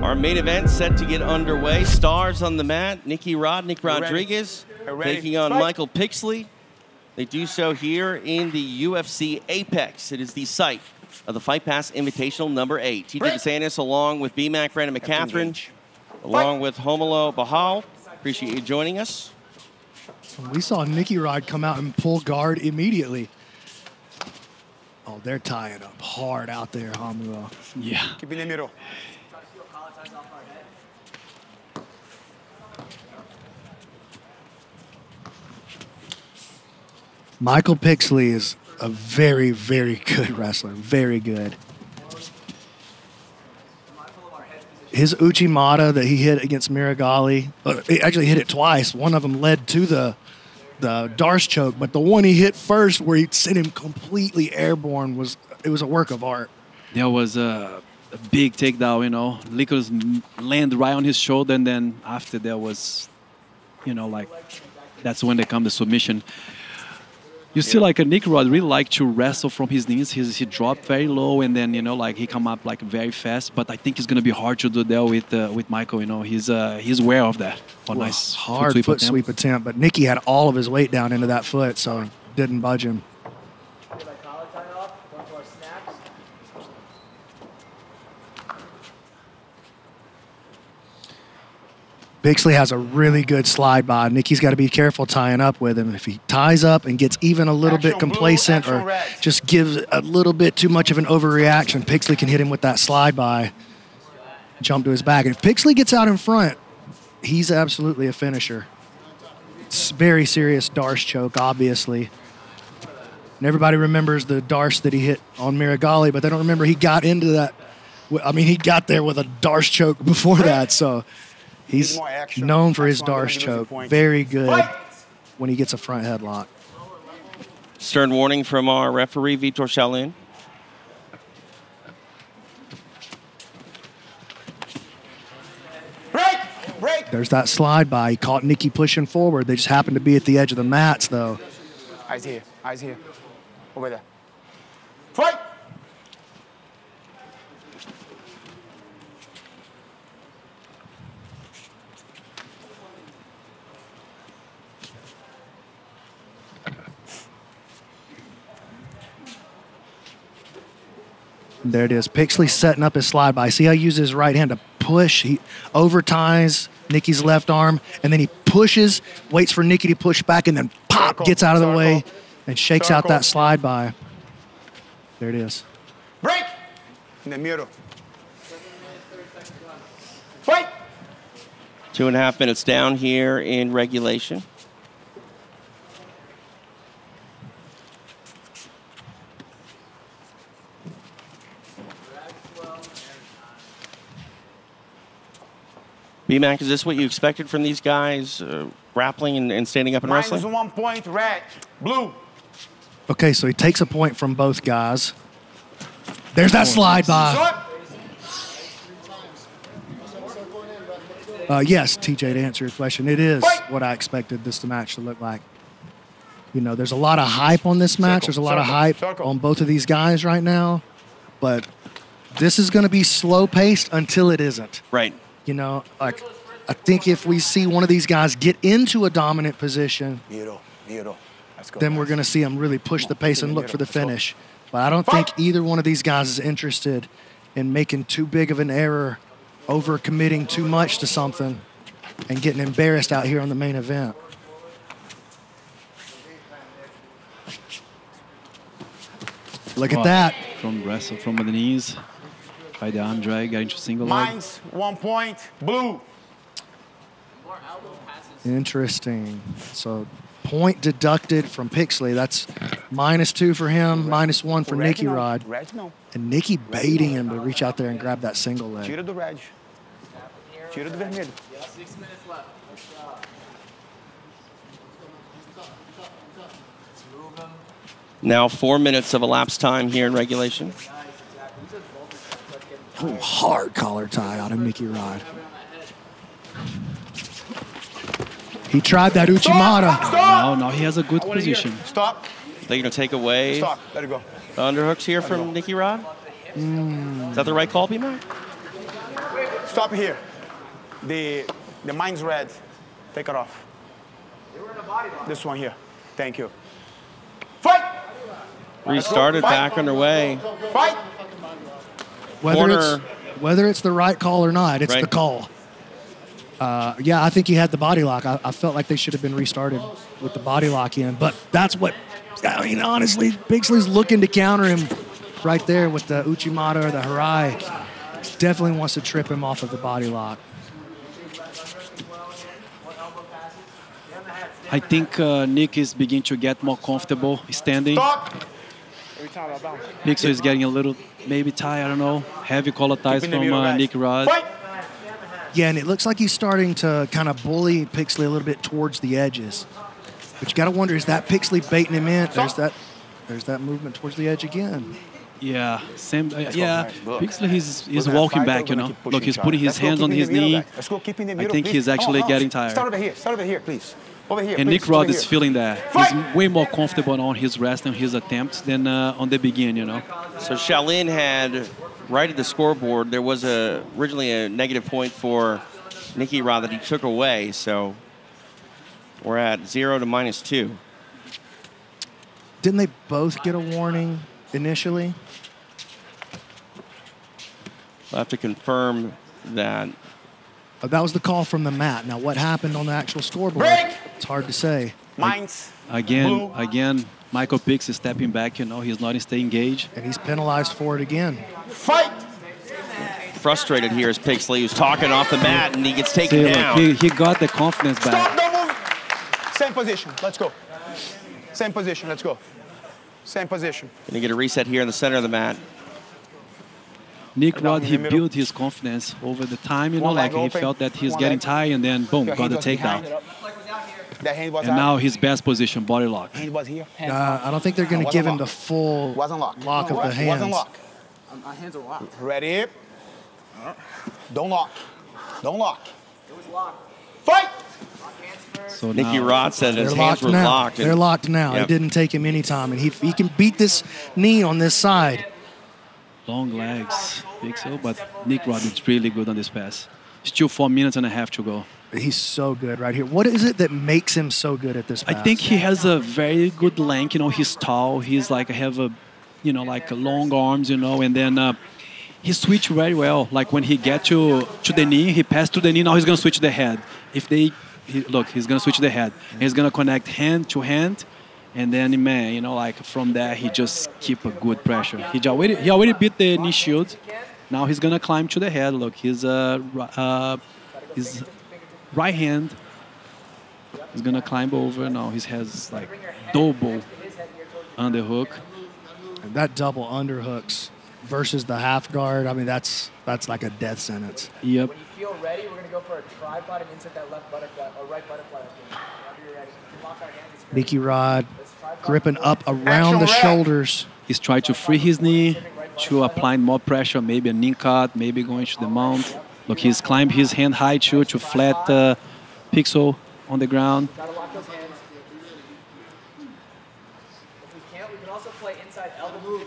Our main event set to get underway. Stars on the mat. Nick Rodriguez taking on Michael Pixley. They do so here in the UFC Apex. It is the site of the Fight Pass Invitational number 8. TJ DeSantis along with BMAC, Brandon McCatherine, along with Homolo Bahal. Appreciate you joining us. We saw Nicky Rod come out and pull guard immediately. Oh, they're tying up hard out there, Homolo. Yeah. Keep in the middle. Michael Pixley is a very, very good wrestler. Very good. His Uchimata that he hit against Miragali, he actually hit it twice. One of them led to the Darce choke, but the one he hit first where he sent him completely airborne was a work of art. There was a big takedown, you know. Lickers landed right on his shoulder, and then after there was, you know, like, that's when they come the submission. You see, like, a Nick Rod really like to wrestle from his knees. He dropped very low, and then, you know, like, he come up, like, very fast. But I think it's going to be hard to do that with Michael, you know. He's aware of that. Nice hard foot sweep attempt. But Nicky had all of his weight down into that foot, so didn't budge him. Pixley has a really good slide by. Nicky's got to be careful tying up with him. If he ties up and gets even a little bit complacent or just gives a little bit too much of an overreaction, Pixley can hit him with that slide by, jump to his back. And if Pixley gets out in front, he's absolutely a finisher. It's very serious Darce choke, obviously. And everybody remembers the Darce that he hit on Miragali, but they don't remember he got into that. I mean, he got there with a Darce choke before that, so he's known for his Darce choke. Very good when he gets a front headlock. Stern warning from our referee, Vitor Shaolin. Break! There's that slide by. He caught Nicky pushing forward. They just happened to be at the edge of the mats, though. Eyes here. Eyes here. Over there. Fight! There it is. Pixley setting up his slide by. See how he uses his right hand to push? He over-ties Nicky's left arm, and then he pushes, waits for Nicky to push back, and then pop, gets out of the way and shakes out that slide by. There it is. Break! In the middle. Fight! 2.5 minutes down here in regulation. BMAC, is this what you expected from these guys, grappling and standing up and wrestling? Minus 1 point, red, blue. Okay, so he takes a point from both guys. There's that slide by. Yes, TJ, to answer your question, it is what I expected this match to look like. You know, there's a lot of hype on this match. There's a lot of hype on both of these guys right now. But this is going to be slow-paced until it isn't. Right. You know, like, I think if we see one of these guys get into a dominant position, then we're going to see them really push the pace and look for the finish. But I don't think either one of these guys is interested in making too big of an error, over-committing too much to something, and getting embarrassed out here on the main event. Look at that. From wrestle from the knees. By the arm drag, got into single leg. Minus 1 point, blue. Interesting. So point deducted from Pixley. That's -2 for him, -1 for Nicky Rod. And Nicky baiting him to reach out there and grab that single leg. Tira do red. Tira do vermelho. 6 minutes left. Now 4 minutes of elapsed time here in regulation. Ooh, hard collar tie out of Nicky Rod. He tried that Uchimata. No, he has a good position. Stop. They're going to take away Stop. Let it go. the underhooks here from Nicky Rod. Is that the right call, BMAC? Stop here. The mine's red. Take it off. This one here. Thank you. Fight! Restarted, back underway. Fight! Whether it's the right call or not, it's Right. the call. Yeah, I think he had the body lock. I felt like they should have been restarted with the body lock in. But that's what, I mean, honestly, Pixley's looking to counter him right there with the Uchimata or the Harai. Definitely wants to trip him off of the body lock. I think Nick is beginning to get more comfortable standing. Stop! Pixley is getting a little, maybe tie, I don't know, heavy collar ties Keep in the from middle, guys. Nick Rod. Fight! Yeah, and it looks like he's starting to kind of bully Pixley a little bit towards the edges. But you got to wonder, is that Pixley baiting him in? There's that movement towards the edge again. Yeah, same. Yeah, guys. Look. Pixley, he's We're gonna walking fight, back, we're you gonna know. keep pushing Look, he's each putting other. his Let's go, hands keep on in his the middle, knee. guys. Let's go, keep in the middle, think please. he's actually getting tired. Start over here. Start over here, please. Over here. And please. Nick Rod Over is here. feeling that. Fight! He's way more comfortable on his wrestling, his attempts than on the beginning, you know. So Shaolin had, right at the scoreboard, there was originally a negative point for Nicky Rod that he took away. So we're at 0 to -2. Didn't they both get a warning initially? I'll have to confirm that. That was the call from the mat. Now, what happened on the actual scoreboard? Break! It's hard to say. Mine's Again, blue. Michael Pix is stepping back, you know. He's not staying engaged. And he's penalized for it again. Fight! Frustrated here is Pixley, who's talking off the mat, and he gets taken See, look, down. he got the confidence Stop, back. don't move. Same position. Let's go. Same position. Let's go. Same position. Gonna get a reset here in the center of the mat. Nick Down Rod, in he the middle. built his confidence over the time, you know, One like leg he open, felt that he's one getting leg. tired, and then boom, Your got hand the was behind. takedown. That hand was And out. now his best position, body lock. Hand was here. Hand I don't think they're going to Wasn't give him the locked. full wasn't locked. lock of the hands. Wasn't locked. My hands are locked. Ready? Don't lock. Don't lock. It was locked. Fight! Lock hands first. So Nicky now, Rod said They're his hands locked were now. locked. They're locked now. Yep. It didn't take him any time. And he can beat this knee on this side. long legs, Pixel, but Nick Rod is really good on this pass. Still 4 minutes and a half to go. He's so good right here. What is it that makes him so good at this pass? I think he has a very good length. You know, he's tall. He's like have a, you know, like long arms. You know, and then he switched very well. Like when he get to the knee, he passed to the knee. Now he's gonna switch the head. Look, he's gonna switch the head. And he's gonna connect hand to hand, and then man, you know, like from there he just keep a good pressure. He already beat the knee shield. Now he's gonna climb to the head. Look, his right hand is gonna climb over. Now he has like double underhook. And that double underhooks versus the half guard. I mean, that's like a death sentence. Yep. When you feel ready, we're gonna go for a tripod and insert that left butterfly or right butterfly. Whenever you're ready. You can lock our hands. It's great. Nicky Rod Let's tripod. gripping up around the shoulders. He's trying to free his knee, to applying more pressure, maybe a knee cut, maybe going to the mount. Look, he's climbed his hand high to flat Pixel on the ground. Gotta lock those hands. If we can't, we can also play inside elbow move.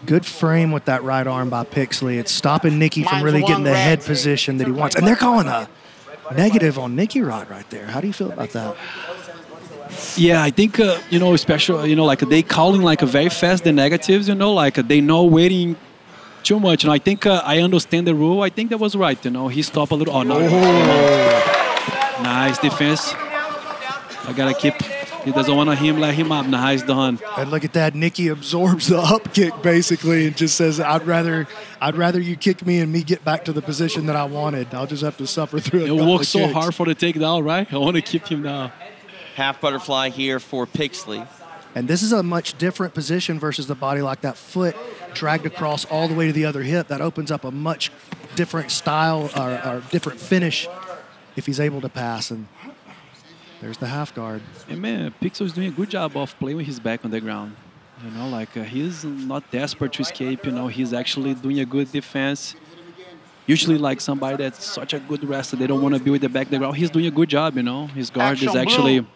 Good frame with that right arm by Pixley. It's stopping Nicky from Mine's really the getting one the head red. position that he wants. And they're calling a negative on Nicky Rod right there. How do you feel about that? Yeah, I think, you know, especially, you know, like they calling like very fast the negatives, you know, like they know waiting too much. And I think I understand the rule. I think that was right, you know. He stopped a little. Oh, no. Nice defense. I got to keep. He doesn't want to let him up. Nice done. And look at that. Nicky absorbs the up kick basically and just says, I'd rather you kick me and me get back to the position that I wanted. I'll just have to suffer through it. It worked so hard for the takedown, right? I want to keep him now. Half butterfly here for Pixley. And this is a much different position versus the body lock. That foot dragged across all the way to the other hip. That opens up a much different style or different finish if he's able to pass. And there's the half guard. And man, Pixel is doing a good job of playing with his back on the ground. You know, like he's not desperate to escape. You know, he's actually doing a good defense. Usually, like somebody that's such a good wrestler, they don't want to be with the back of the ground. He's doing a good job. You know, his guard is Action actually. blue.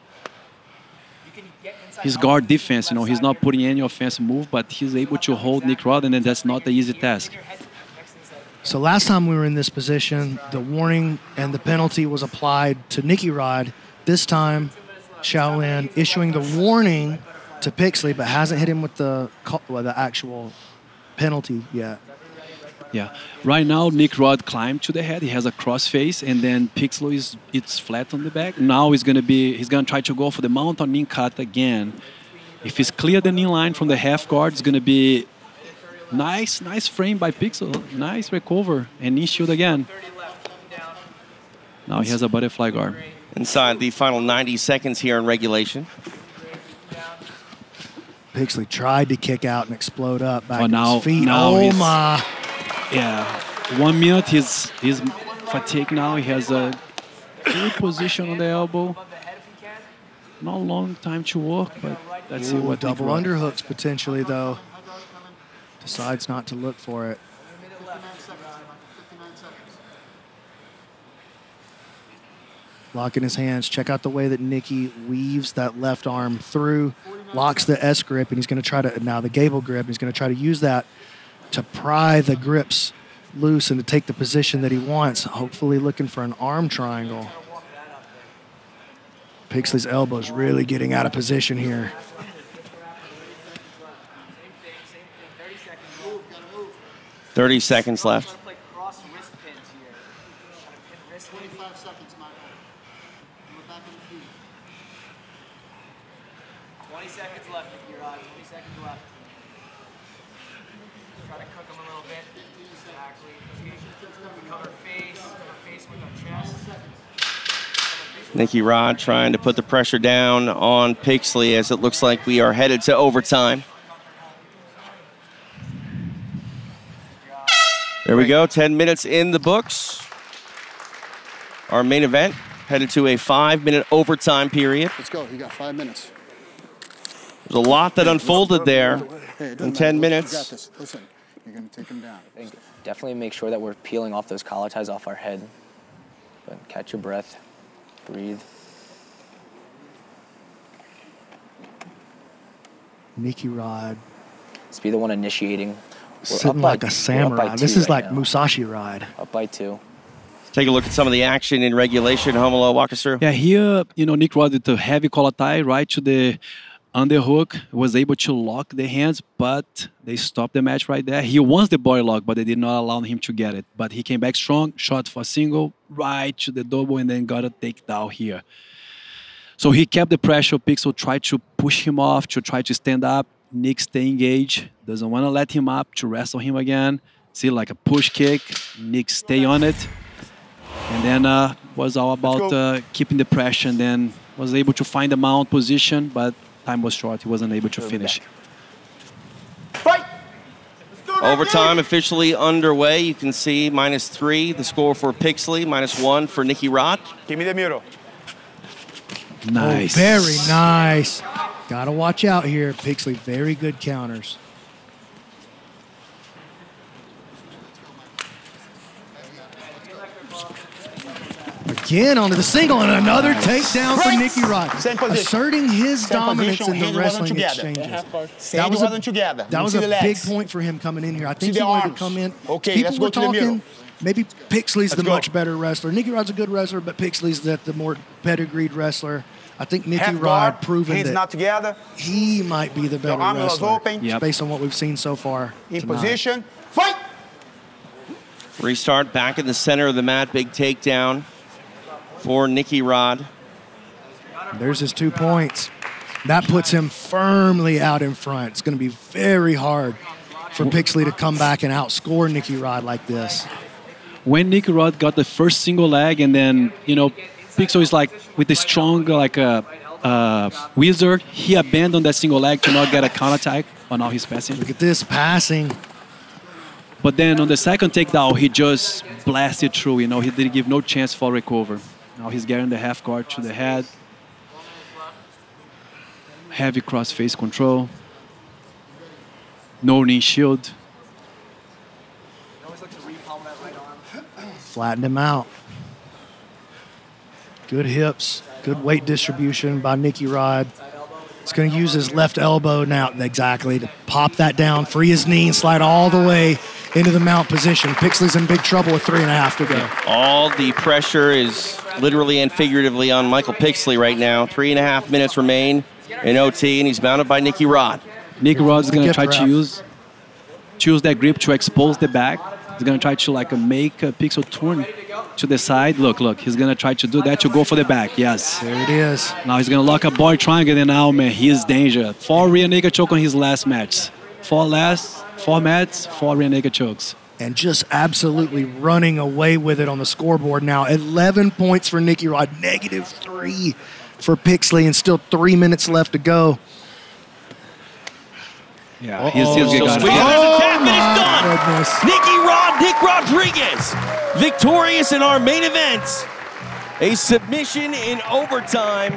You can get his guard defense. You know, he's not putting any offensive move, but he's able to hold Nick Rod, and then that's not the easy task. So last time we were in this position, the warning and the penalty was applied to Nicky Rod. This time, Shaolin issuing the warning to Pixley, but hasn't hit him with the actual penalty yet. Yeah. Right now, Nick Rod climbed to the head. He has a cross face, and then Pixley it's flat on the back. Now he's gonna try to go for the mount on knee cut again. If he's clear the knee line from the half guard, it's gonna be nice frame by Pixley. Nice recover and knee shield again. Now he has a butterfly guard. Inside the final 90 seconds here in regulation. Pixley tried to kick out and explode up back Oh, to his feet. now Oh my! Yeah, 1 minute. He's fatigued now. He has a good position on the elbow. Not a long time to work, but let's see what double underhooks potentially though. Decides not to look for it. Locking his hands. Check out the way that Nicky weaves that left arm through, locks the S grip, and he's going to try to, now the Gable grip, he's going to try to use that to pry the grips loose and to take the position that he wants, hopefully looking for an arm triangle. Pixley's elbow's really getting out of position here. "30 seconds left. 25 seconds, Michael. We're back on the feet. 20 seconds left, Nicky Rod. 20 seconds left. Try to cook him a little bit. Exactly. Cover face with our chest. Nicky Rod trying to put the pressure down on Pixley as it looks like we are headed to overtime. There we go, 10 minutes in the books. Our main event headed to a 5-minute overtime period. Let's go. You got 5 minutes. There's a lot that unfolded there in 10 minutes. You got this. Listen, you're going to take him down. Definitely make sure that we're peeling off those collar ties off our head. But catch your breath. Breathe. Nicky Rod. Let's be the one initiating. Sitting like a samurai. This is like Musashi Ride. Up by 2. Take a look at some of the action in regulation. Homolo, walk us through. Yeah, here, you know, Nick Rod with the heavy collar tie right to the underhook, was able to lock the hands, but they stopped the match right there. He wants the body lock, but they did not allow him to get it. But he came back strong, shot for a single, right to the double, and then got a takedown here. So he kept the pressure. Pixel tried to push him off, to try to stand up. Nick stay engaged, doesn't want to let him up, to wrestle him again. See, like a push kick. Nick stay on it. And then was all about keeping the pressure, and then was able to find the mount position, but time was short. He wasn't able to finish. Fight! Overtime officially underway. You can see -3, the score for Pixley, -1 for Nicky Rod. Give me the mural. Nice. Oh, very nice. Got to watch out here. Pixley, very good counters. Again onto the single and another takedown for Nicky Rod. Same position. Asserting his Same dominance position. in the Hands wrestling wasn't together. exchanges. That wasn't together. That You was see a the big legs. point for him coming in here. I See think the he wanted arms. to come in. Okay, People let's were go to the middle. talking, maybe Pixley's the Let's go. much better wrestler. Nicky Rod's a good wrestler, but Pixley's the more pedigreed wrestler. I think Nicky Half Rod guard, proven hands that not together. he might be the better Your arm was wrestler, open. Yep. based on what we've seen so far In tonight. position. Fight! Restart back in the center of the mat. Big takedown for Nicky Rod. There's his 2 points. That puts him firmly out in front. It's going to be very hard for Pixley to come back and outscore Nicky Rod like this. When Nicky Rod got the first single leg, and then, you know, Pixel is like with a strong, like a wizard, he abandoned that single leg to not get a counterattack on all his passing. Look at this passing. But then on the second takedown, he just blasted through. You know, he didn't give no chance for recover. Now he's getting the half guard to the head. Heavy cross face control. No knee shield. Flattened him out. Good hips, good weight distribution by Nicky Rod. He's going to use his left elbow now, exactly, to pop that down, free his knee, and slide all the way into the mount position. Pixley's in big trouble with 3.5 to go. All the pressure is literally and figuratively on Michael Pixley right now. 3.5 minutes remain in OT, and he's mounted by Nicky Rod. Nicky Rod's going to try to use that grip to expose the back. He's going to try to like make a Pixel turn to the side. Look, he's going to try to do that to go for the back. Yes. There it is. Now he's going to lock a body triangle, and now, man, he is danger. 4 rear naked choke on his last match. 4 mats, 4 rear naked chokes. And just absolutely running away with it on the scoreboard now. 11 points for Nicky Rod, -3 for Pixley, and still 3 minutes left to go. Yeah, he's got it. Goodness. Nicky Rod, Nick Rodriguez, victorious in our main event. A submission in overtime.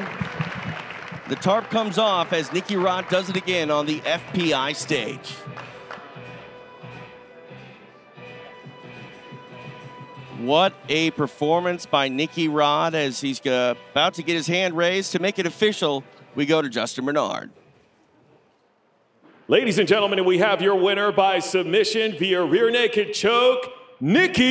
The tarp comes off as Nicky Rod does it again on the FPI stage. What a performance by Nicky Rod as he's about to get his hand raised to make it official. We go to Justin Bernard. Ladies and gentlemen, we have your winner by submission via rear naked choke, Nicky